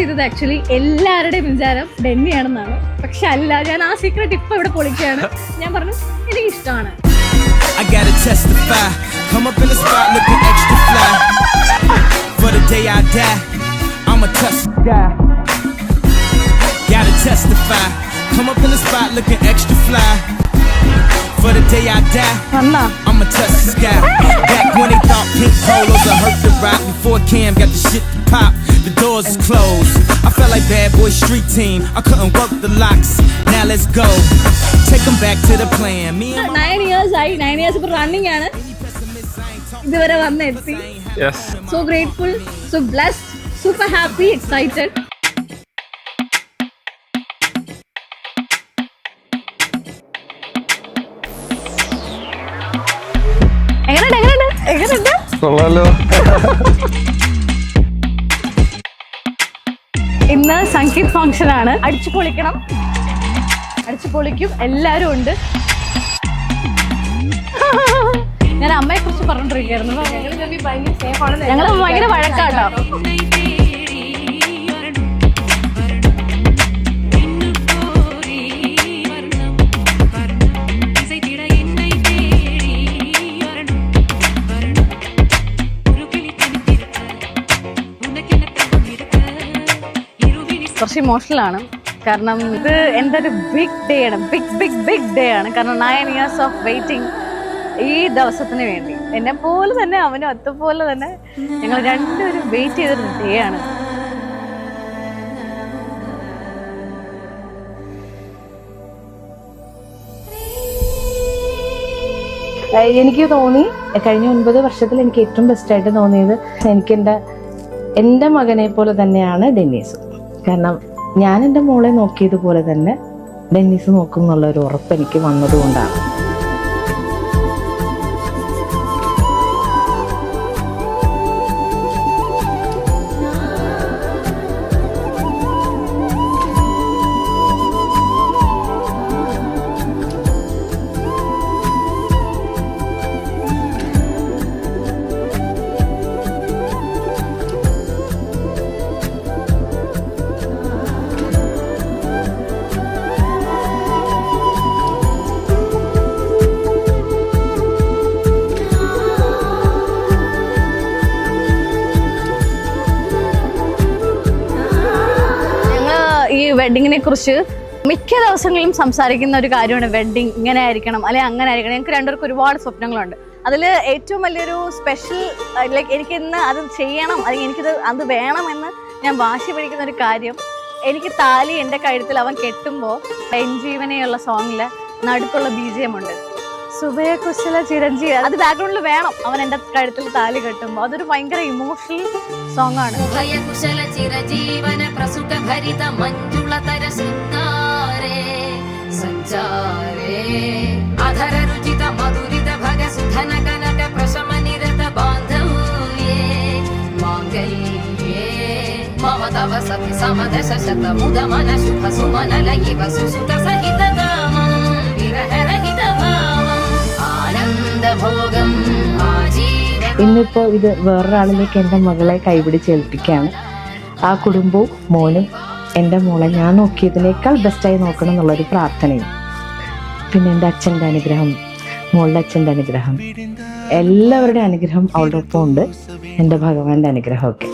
ചെയ്തത് ആക്ച്വലി എല്ലാവരുടെയും വിചാരം ഡെന്നിയാണെന്നാണ്. പക്ഷെ അല്ല, ഞാൻ ആ സീക്രട്ട് ഇപ്പൊ ഇവിടെ പൊളിക്കുകയാണ്. ഞാൻ പറഞ്ഞു എനിക്ക് ഇഷ്ടമാണ്. I gotta testify. Come up in the spot looking extra fly. For the day I die, I'm a tough guy. Gotta testify. Come up in the spot looking extra fly. For the day I die, I'm a tough guy. Back when they thought pink polos would hurt the rock. Before Cam got the shit to pop, the doors is closed. I felt like bad boy street team. I couldn't work the locks. Now let's go. Take them back to the plan. Me and 9 years ആയി. 9 years ഇപ്പോൾ running ആണ്. ഇതുവരെ വന്നെത്തി. Yes. So grateful, so blessed, super happy, excited. എങ്ങനെയുണ്ട്? കൊള്ളാലോ. ഇന്ന് Sangeeth function ആണ്. അടിച്ചു പൊളിക്കണം, അടിച്ചു പൊളിക്കും. എല്ലാരും ഉണ്ട്. ഞാൻ അമ്മയെ കുറിച്ച് പറഞ്ഞോണ്ടിരിക്കുകയായിരുന്നു. ഞങ്ങള് ഭയങ്കര വഴക്കാട്ടോ. കുറച്ച് ഇമോഷണൽ ആണ്. കാരണം ഇത് എൻ്റെ ഒരു ബിഗ് ഡേ ആണ്. ബിഗ് ഡേ ആണ്. കാരണം 9 years ഓഫ് വെയിറ്റിംഗ് ഈ ദിവസത്തിന് വേണ്ടി. എന്നെ പോലെ തന്നെ അവനും ഒത്തപോലെ തന്നെ ഞങ്ങൾ രണ്ടുപേരും വെയിറ്റ് ചെയ്തൊരു ഡേ ആണ്. എനിക്ക് തോന്നി കഴിഞ്ഞ 9 വർഷത്തിൽ എനിക്ക് ഏറ്റവും ബെസ്റ്റായിട്ട് തോന്നിയത് എനിക്ക് എൻ്റെ മകനെ പോലെ തന്നെയാണ് ഡെന്നീസ്. കാരണം ഞാൻ എൻ്റെ മോളെ നോക്കിയതുപോലെ തന്നെ ഡെന്നീസ് നോക്കും എന്നുള്ള ഒരു ഉറപ്പ് എനിക്ക് വന്നതുകൊണ്ടാണ്. വെഡിങ്ങിനെ കുറിച്ച് മിക്ക ദിവസങ്ങളിലും സംസാരിക്കുന്ന ഒരു കാര്യമാണ് വെഡിങ് ഇങ്ങനെ ആയിരിക്കണം അല്ലെങ്കിൽ അങ്ങനെ ആയിരിക്കണം. ഞങ്ങൾക്ക് രണ്ടുപേർക്ക് ഒരുപാട് സ്വപ്നങ്ങളുണ്ട്. അതിൽ ഏറ്റവും വലിയൊരു സ്പെഷ്യൽ ലൈക്ക് എനിക്ക് ഇന്ന് അത് ചെയ്യണം അല്ലെങ്കിൽ അത് വേണമെന്ന് ഞാൻ വാശി പിടിക്കുന്ന ഒരു കാര്യം, എനിക്ക് താലി എൻ്റെ കഴുത്തിൽ അവൻ കെട്ടുമ്പോൾ എൻജീവനെയുള്ള സോങ്ങില് നടുക്കുള്ള BGM ഉണ്ട്. സുബയ കുശല ചിരഞ്ജീവി, അത് ബാക്ക്ഗ്രൗണ്ടിൽ വേണം അവൻ എൻ്റെ കഴുത്തിൽ താലി കെട്ടുമ്പോൾ. അതൊരു ഭയങ്കര ഇമോഷണൽ സോങ് ആണ്. ഇന്നിപ്പോ ഇത് വേറൊരാളിലേക്ക് എൻ്റെ മകളെ കൈപിടിച്ച് ഏൽപ്പിക്കുകയാണ്. ആ കുടുംബവും മോനും എൻ്റെ മോളെ ഞാൻ നോക്കിയതിനേക്കാൾ ബെസ്റ്റായി നോക്കണം എന്നുള്ളൊരു പ്രാർത്ഥനയും, പിന്നെ എൻ്റെ അച്ഛൻ്റെ അനുഗ്രഹം, മോളുടെ അച്ഛൻ്റെ അനുഗ്രഹം, എല്ലാവരുടെയും അനുഗ്രഹം അവളുടെ ഒപ്പം ഉണ്ട്. എൻ്റെ ഭഗവാന്റെ അനുഗ്രഹമൊക്കെ.